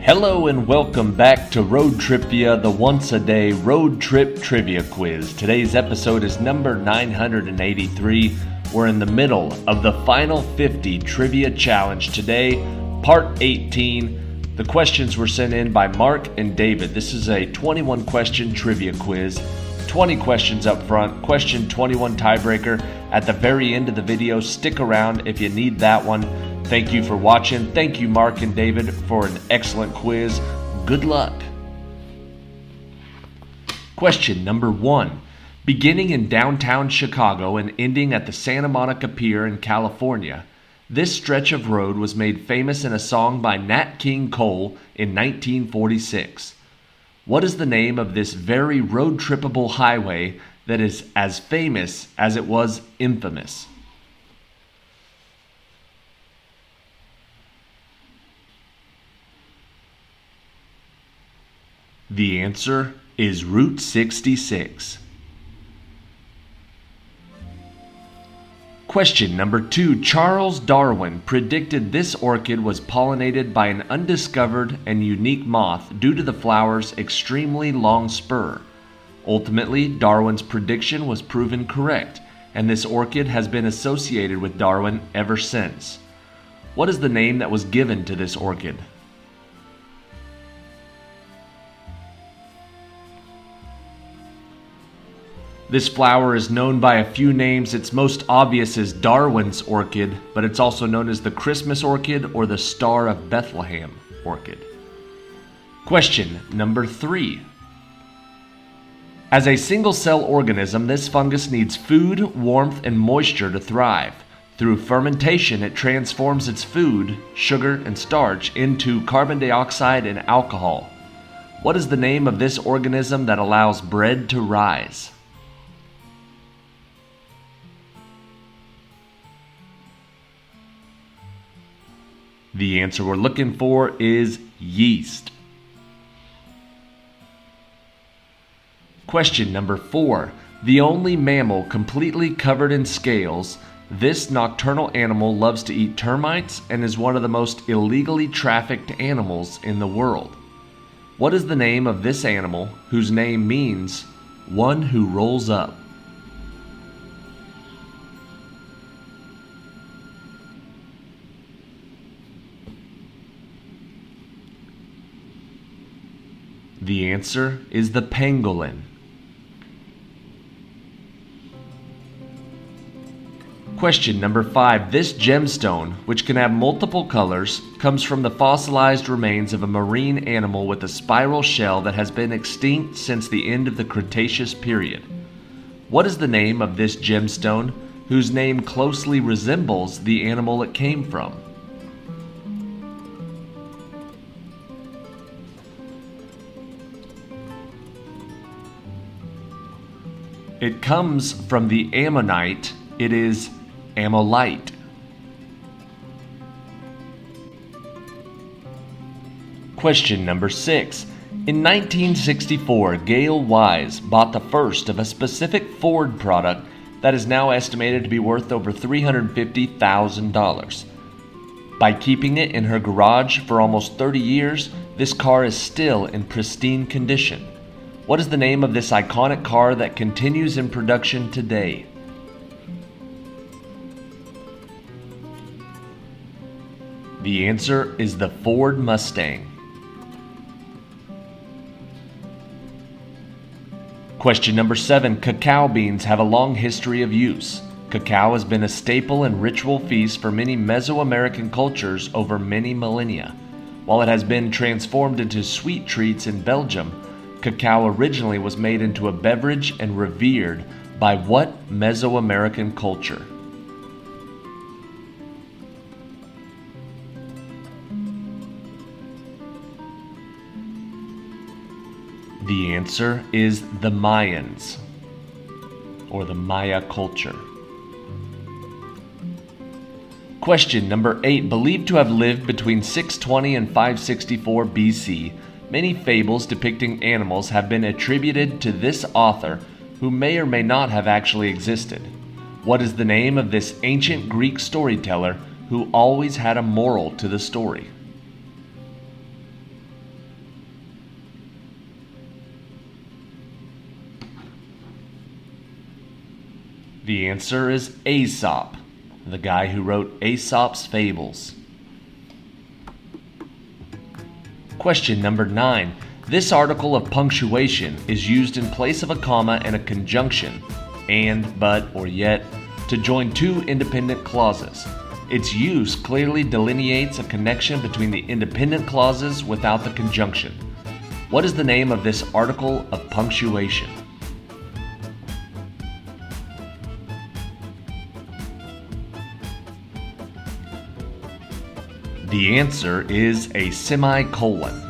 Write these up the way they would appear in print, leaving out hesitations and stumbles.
Hello and welcome back to Road TRIpVIA, the once-a-day road trip trivia quiz. Today's episode is number 983. We're in the middle of the final 50 trivia challenge today, part 18. The questions were sent in by Mark and David. This is a 21-question trivia quiz. 20 questions up front, question 21 tiebreaker at the very end of the video. Stick around if you need that one. Thank you for watching. Thank you, Mark and David, for an excellent quiz. Good luck. Question number 1. Beginning in downtown Chicago and ending at the Santa Monica Pier in California, this stretch of road was made famous in a song by Nat King Cole in 1946. What is the name of this very road-trippable highway that is as famous as it was infamous? The answer is Route 66. Question number 2. Charles Darwin predicted this orchid was pollinated by an undiscovered and unique moth due to the flower's extremely long spur. Ultimately, Darwin's prediction was proven correct, and this orchid has been associated with Darwin ever since. What is the name that was given to this orchid? This flower is known by a few names. Its most obvious is Darwin's orchid, but it's also known as the Christmas orchid or the Star of Bethlehem orchid. Question number 3. As a single-cell organism, this fungus needs food, warmth, and moisture to thrive. Through fermentation, it transforms its food, sugar, and starch into carbon dioxide and alcohol. What is the name of this organism that allows bread to rise? The answer we're looking for is yeast. Question number 4. The only mammal completely covered in scales, this nocturnal animal loves to eat termites and is one of the most illegally trafficked animals in the world. What is the name of this animal whose name means one who rolls up? The answer is the pangolin. Question number 5. This gemstone, which can have multiple colors, comes from the fossilized remains of a marine animal with a spiral shell that has been extinct since the end of the Cretaceous period. What is the name of this gemstone, whose name closely resembles the animal it came from? It comes from the ammonite. It is ammolite. Question number 6. In 1964, Gail Wise bought the first of a specific Ford product that is now estimated to be worth over $350,000. By keeping it in her garage for almost 30 years, this car is still in pristine condition. What is the name of this iconic car that continues in production today? The answer is the Ford Mustang. Question number 7. Cacao beans have a long history of use. Cacao has been a staple and ritual feast for many Mesoamerican cultures over many millennia. While it has been transformed into sweet treats in Belgium, cacao originally was made into a beverage and revered by what Mesoamerican culture? The answer is the Mayans, or the Maya culture. Question number 8. Believed to have lived between 620 and 564 BC, many fables depicting animals have been attributed to this author who may or may not have actually existed. What is the name of this ancient Greek storyteller who always had a moral to the story? The answer is Aesop, the guy who wrote Aesop's Fables. Question number 9. This article of punctuation is used in place of a comma and a conjunction, and, but, or yet, to join two independent clauses. Its use clearly delineates a connection between the independent clauses without the conjunction. What is the name of this article of punctuation? The answer is a semicolon.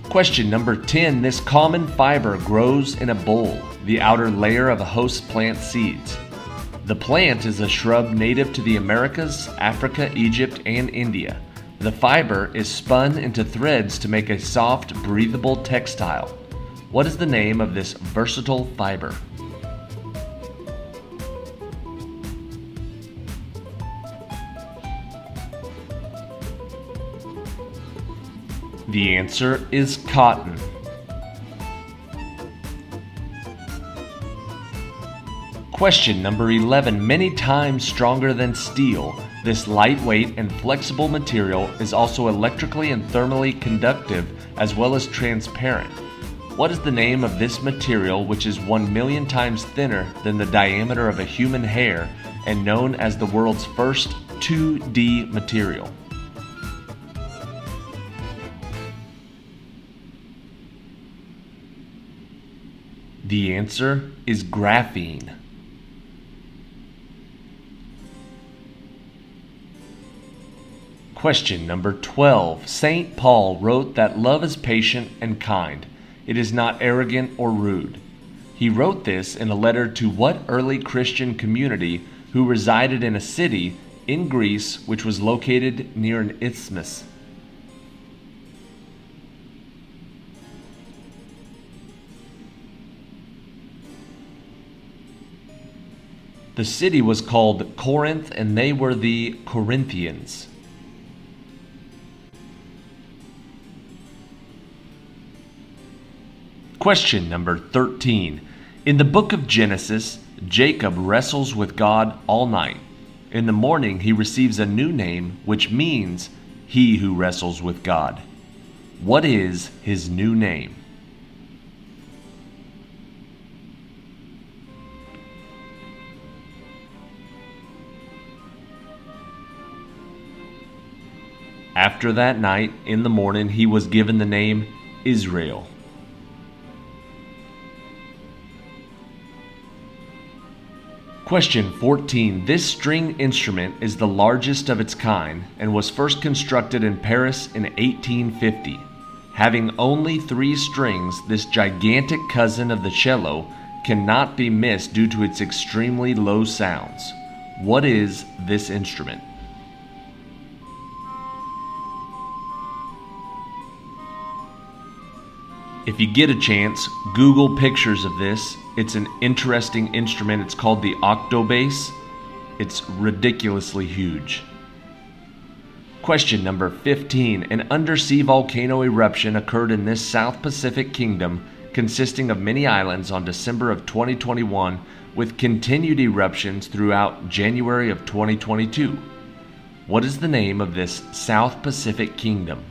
Question number 10. This common fiber grows in a bulb, the outer layer of a host plant seeds. The plant is a shrub native to the Americas, Africa, Egypt, and India. The fiber is spun into threads to make a soft, breathable textile. What is the name of this versatile fiber? The answer is cotton. Question number 11. Many times stronger than steel, this lightweight and flexible material is also electrically and thermally conductive as well as transparent. What is the name of this material, which is 1,000,000 times thinner than the diameter of a human hair and known as the world's first 2D material? The answer is graphene. Question number 12. St. Paul wrote that love is patient and kind. It is not arrogant or rude. He wrote this in a letter to what early Christian community who resided in a city in Greece which was located near an isthmus? The city was called Corinth, and they were the Corinthians. Question number 13. In the book of Genesis, Jacob wrestles with God all night. In the morning, he receives a new name, which means he who wrestles with God. What is his new name? After that night, in the morning, he was given the name Israel. Question 14. This string instrument is the largest of its kind and was first constructed in Paris in 1850. Having only 3 strings, this gigantic cousin of the cello cannot be missed due to its extremely low sounds. What is this instrument? If you get a chance, Google pictures of this. It's an interesting instrument. It's called the octobass. It's ridiculously huge. Question number 15. An undersea volcano eruption occurred in this South Pacific kingdom consisting of many islands on December of 2021 with continued eruptions throughout January of 2022. What is the name of this South Pacific kingdom?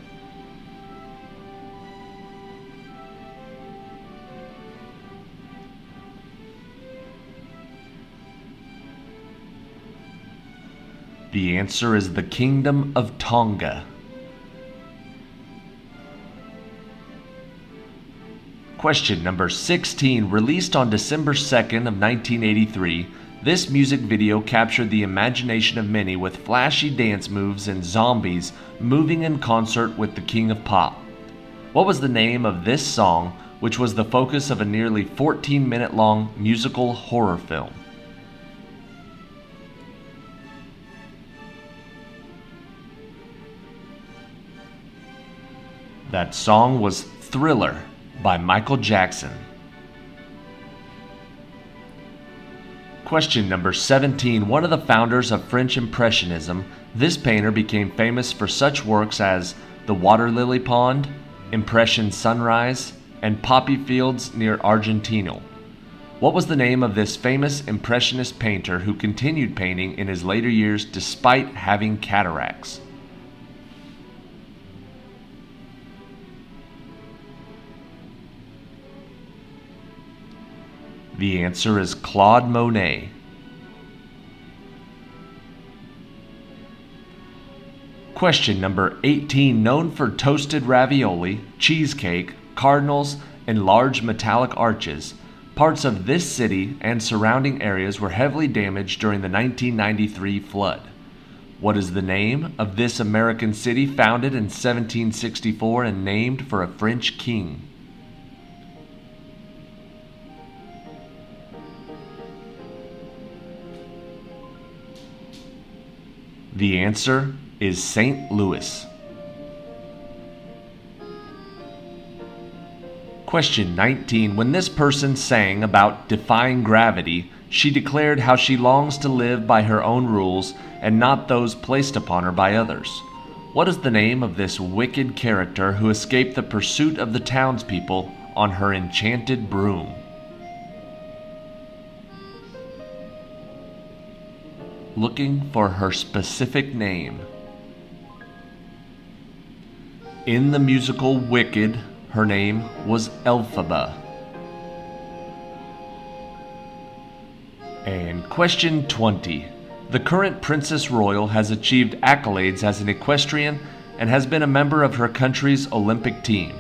The answer is the Kingdom of Tonga. Question number 16. Released on December 2nd of 1983, this music video captured the imagination of many with flashy dance moves and zombies moving in concert with the King of Pop. What was the name of this song, which was the focus of a nearly 14-minute-long musical horror film? That song was Thriller by Michael Jackson. Question number 17. One of the founders of French Impressionism, this painter became famous for such works as The Water Lily Pond, Impression Sunrise, and Poppy Fields near Argentina. What was the name of this famous Impressionist painter who continued painting in his later years despite having cataracts? The answer is Claude Monet. Question number 18. Known for toasted ravioli, cheesecake, cardinals, and large metallic arches, parts of this city and surrounding areas were heavily damaged during the 1993 flood. What is the name of this American city founded in 1764 and named for a French king? The answer is St. Louis. Question 19. When this person sang about defying gravity, she declared how she longs to live by her own rules and not those placed upon her by others. What is the name of this wicked character who escaped the pursuit of the townspeople on her enchanted broom? Looking for her specific name. In the musical Wicked, her name was Elphaba. And question 20. The current Princess Royal has achieved accolades as an equestrian and has been a member of her country's Olympic team.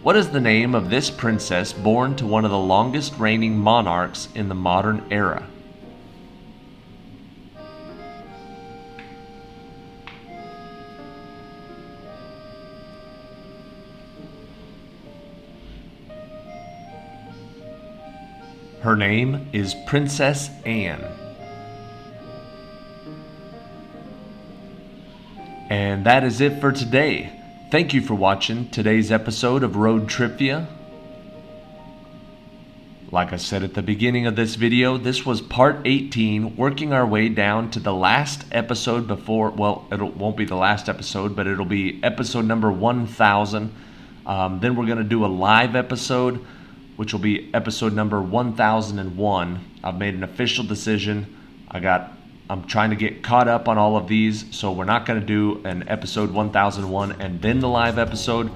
What is the name of this princess born to one of the longest reigning monarchs in the modern era? Her name is Princess Anne. And that is it for today. Thank you for watching today's episode of Road TRIpVIA. Like I said at the beginning of this video, this was part 18, working our way down to the last episode before, well, it won't be the last episode, but it'll be episode number 1000. Then we're going to do a live episode, which will be episode number 1001. I've made an official decision. I'm trying to get caught up on all of these, so we're not going to do an episode 1001 and then the live episode.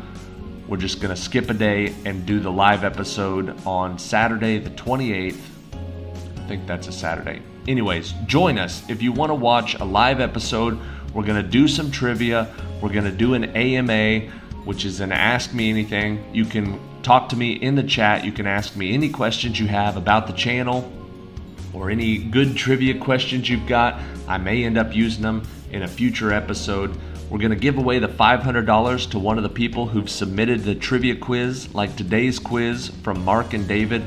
We're just going to skip a day and do the live episode on Saturday the 28th. I think that's a Saturday. Anyways, join us if you want to watch a live episode. We're going to do some trivia. We're going to do an AMA, which is an Ask Me Anything. You can talk to me in the chat. You can ask me any questions you have about the channel or any good trivia questions you've got. I may end up using them in a future episode. We're going to give away the $500 to one of the people who've submitted the trivia quiz, like today's quiz from Mark and David,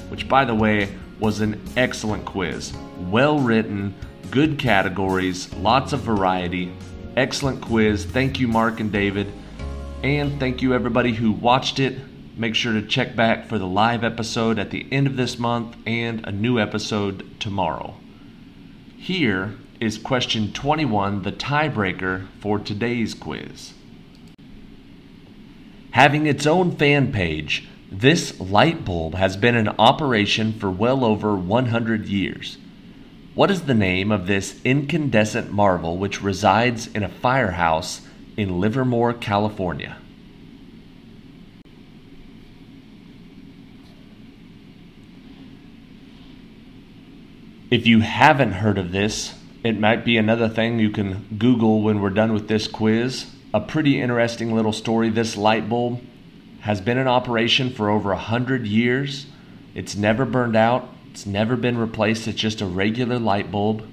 which, by the way, was an excellent quiz. Well written, good categories, lots of variety, excellent quiz. Thank you, Mark and David. And thank you everybody who watched it. Make sure to check back for the live episode at the end of this month and a new episode tomorrow. Here is question 21, the tiebreaker for today's quiz. Having its own fan page, this light bulb has been in operation for well over 100 years. What is the name of this incandescent marvel which resides in a firehouse in Livermore, California? If you haven't heard of this, it might be another thing you can Google when we're done with this quiz. A pretty interesting little story. This light bulb has been in operation for over 100 years. It's never burned out. It's never been replaced. It's just a regular light bulb.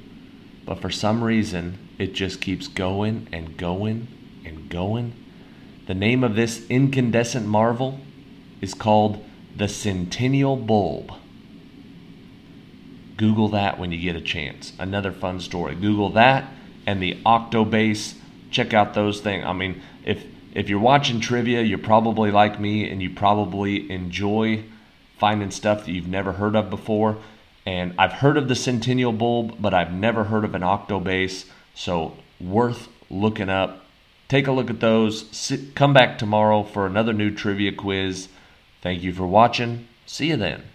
But for some reason, it just keeps going and going and going. The name of this incandescent marvel is called the Centennial Bulb. Google that when you get a chance. Another fun story. Google that and the Octobase. Check out those things. I mean, if you're watching trivia, you're probably like me and you probably enjoy finding stuff that you've never heard of before. And I've heard of the Centennial Bulb, but I've never heard of an Octobase. So worth looking up. Take a look at those. Come back tomorrow for another new trivia quiz. Thank you for watching. See you then.